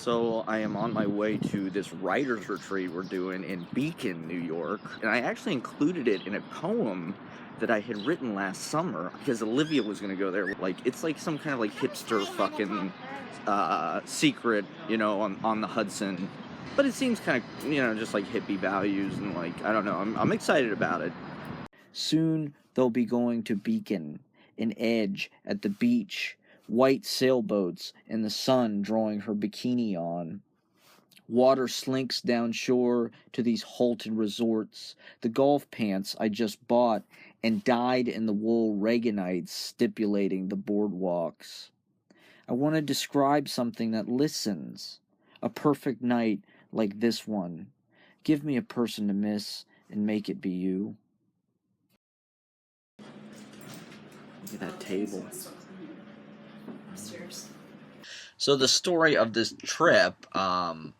So I am on my way to this writer's retreat we're doing in Beacon, New York, and I actually included it in a poem that I had written last summer because Olivia was gonna go there. Like it's like some kind of like hipster fucking secret, on the Hudson. But it seems kind of just like hippie values and like I don't know. I'm excited about it. Soon they'll be going to Beacon, an edge at the beach, white sailboats, and the sun drawing her bikini on. Water slinks downshore to these halted resorts. The golf pants I just bought and dyed in the wool reaganites stipulating the boardwalks. I want to describe something that listens. A perfect night like this one. Give me a person to miss and make it be you. Look at that table. Upstairs. So the story of this trip, it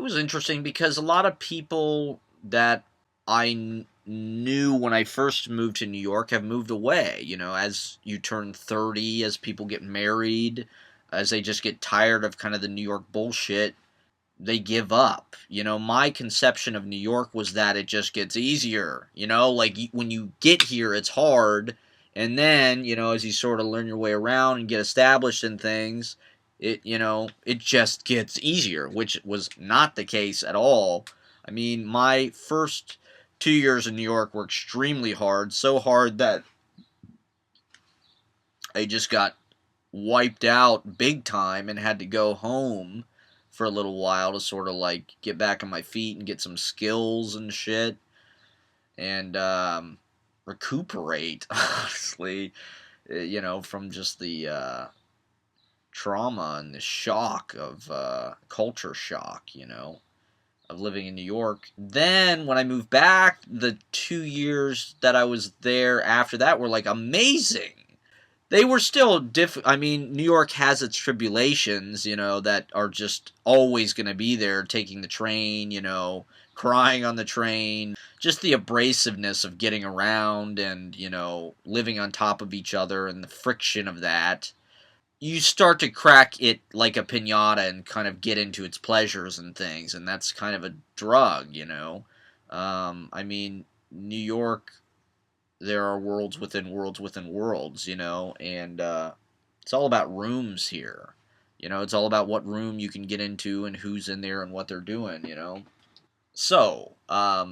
was interesting because a lot of people that I knew when I first moved to New York have moved away. As you turn 30, as people get married, as they just get tired of kind of the New York bullshit, they give up. My conception of New York was that it just gets easier. Like when you get here, it's hard. And then, as you sort of learn your way around and get established in things, it just gets easier, which was not the case at all. I mean, my first 2 years in New York were extremely hard, so hard that I just got wiped out big time and had to go home for a little while to sort of like get back on my feet and get some skills and shit and recuperate, honestly, from just the trauma and the shock of culture shock, of living in New York. Then when I moved back, the 2 years that I was there after that were like amazing. They were still I mean, New York has its tribulations, that are just always going to be there. Taking the train, crying on the train, just the abrasiveness of getting around and, living on top of each other and the friction of that. You start to crack it like a piñata and kind of get into its pleasures and things, and that's kind of a drug, I mean, New York, there are worlds within worlds within worlds, and it's all about rooms here. It's all about what room you can get into and who's in there and what they're doing, So, a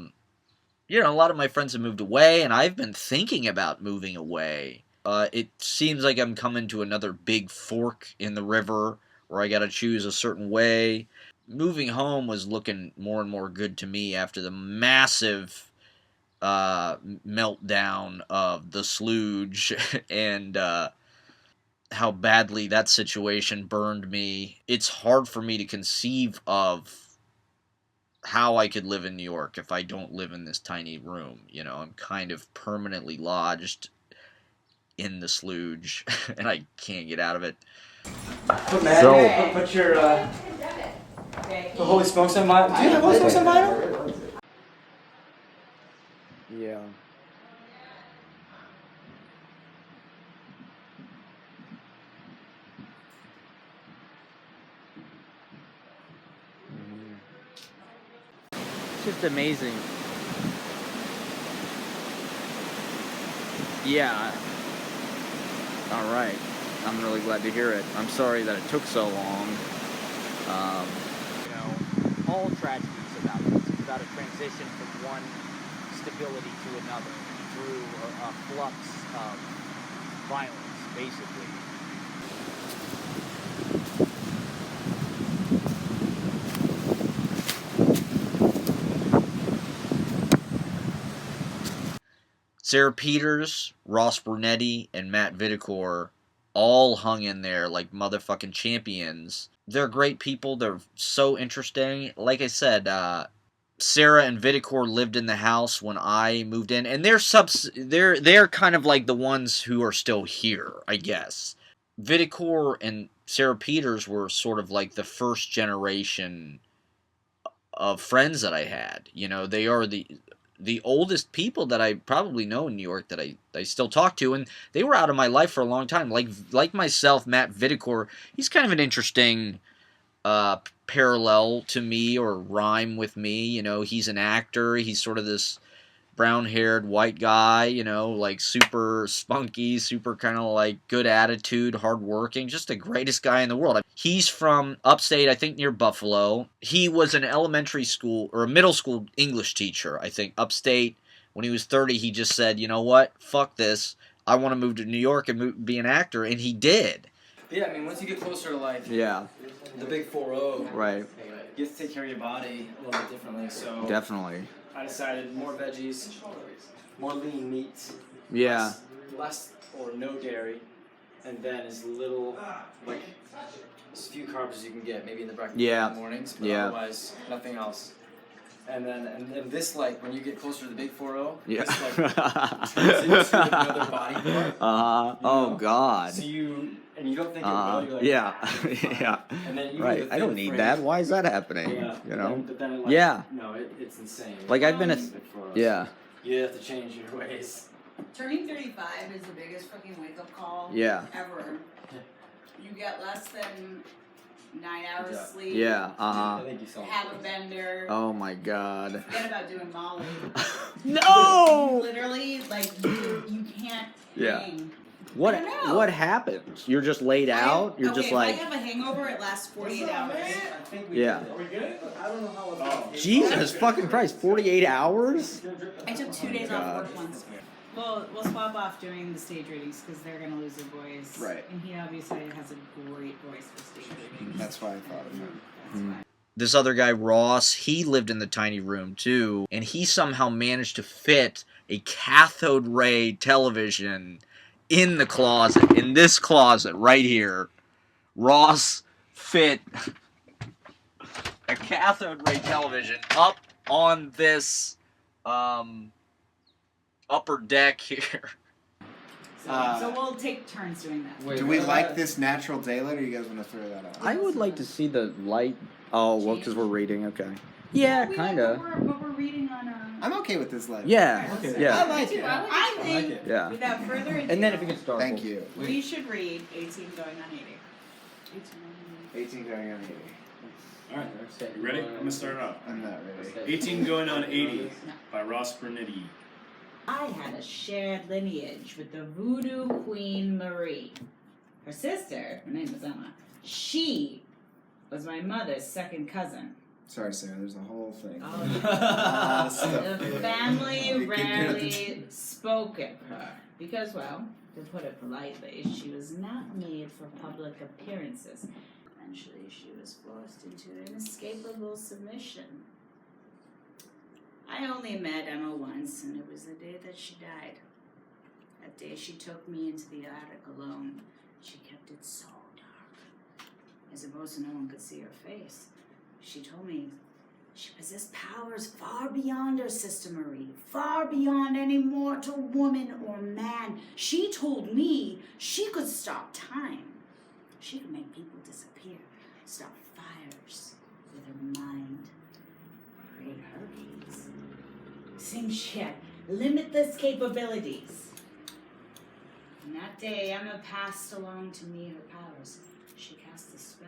lot of my friends have moved away, and I've been thinking about moving away. It seems like I'm coming to another big fork in the river where I gotta choose a certain way. Moving home was looking more and more good to me after the massive meltdown of the sludge and how badly that situation burned me. It's hard for me to conceive of how I could live in New York if I don't live in this tiny room. I'm kind of permanently lodged in the sludge and I can't get out of it. Put your the Holy Smokes on vinyl. Do you have Holy Smokes on vinyl? Yeah. It's just amazing. Yeah. All right. I'm really glad to hear it. I'm sorry that it took so long. All tragedy is about this. It's about a transition from one stability to another through a flux of violence, basically. Sarah Peters, Ross Brunetti, and Matt Viticor all hung in there like motherfucking champions. They're great people. They're so interesting. Like I said, Sarah and Viticor lived in the house when I moved in, and they're kind of like the ones who are still here, I guess. Viticor and Sarah Peters were sort of like the first generation of friends that I had. They are the oldest people that I probably know in New York that I still talk to, and they were out of my life for a long time. Like myself, Matt Viticor, he's kind of an interesting parallel to me or rhyme with me. You know, he's an actor. He's sort of this brown-haired white guy, you know, like super spunky, super kind of like good attitude, hardworking, just the greatest guy in the world. He's from upstate, I think near Buffalo. He was an elementary school or a middle school English teacher, I think, upstate. When he was 30, he just said, you know what, fuck this. I want to move to New York and be an actor, and he did. Yeah, I mean, once you get closer to like Yeah. the big 4-0, Right. you have to take care of your body a little bit differently. So Definitely. I decided more veggies, more lean meats, Yeah. less or no dairy, and then as little, like, as few carbs as you can get, maybe in the breakfast Yeah. in the mornings, but Yeah. otherwise nothing else. And then this, like, when you get closer to the big 4-0, Yeah. this, like, turns into another body part. Oh know? God. So you don't think it will, you're like, Yeah. it's fine. Yeah. And then you Right. do the I don't thin need phrase. that. Why is that happening? Yeah. You know? But then it, like, Yeah. No, it's insane. Like I've been a. Big 4-0. Yeah. You have to change your ways. Turning 35 is the biggest fucking wake-up call Yeah. ever. You get less than 9 hours Yeah. sleep. Yeah. I think you saw Have a bender. Oh my God. Forget about doing Molly. No. Literally, like, you can't Yeah. hang. What? I don't know. What happens? You're just laid out. You're just like. If I have a hangover, it lasts 48 hours. I think we Yeah. did. Are we good? I don't know how about Jesus fucking Christ! 48 hours. I took 2 days God. off work once. We'll swap off doing the stage readings because they're gonna lose their voice. Right. And he obviously has a great voice for stage readings. That's why I thought of it. That's why. This other guy, Ross, he lived in the tiny room too, and he somehow managed to fit a cathode ray television in the closet, in this closet right here. Ross fit a cathode ray television up on this upper deck here. So we'll take turns doing that. Do we like this natural daylight, or you guys want to throw that out? I would like to see the light. Oh well, because we're reading. Okay. Yeah, kind of. But we're reading on I'm okay with this light. Yeah. Okay. Yeah. I like it. I think, it. Yeah. without further ado, And then if you could start. Thank you. we should read 18 going on 80. 18 going on 80. Alright, you ready? I'm gonna start it off. I'm not ready. 18 going on 80 by Ross Bernetti. I had a shared lineage with the voodoo queen Marie. Her sister, her name was Emma, she was my mother's second cousin. Sorry, Sarah. There's a whole thing. The family rarely spoke of her because, well, to put it politely, she was not made for public appearances. Eventually, she was forced into inescapable submission. I only met Emma once, and it was the day that she died. That day she took me into the attic alone. She kept it so dark, as opposed to no one could see her face. She told me she possessed powers far beyond her sister Marie, far beyond any mortal woman or man. She told me she could stop time. She could make people disappear, stop fires with her mind, create hurricanes. Seemed she had limitless capabilities. And that day, Emma passed along to me her powers. She cast a spell.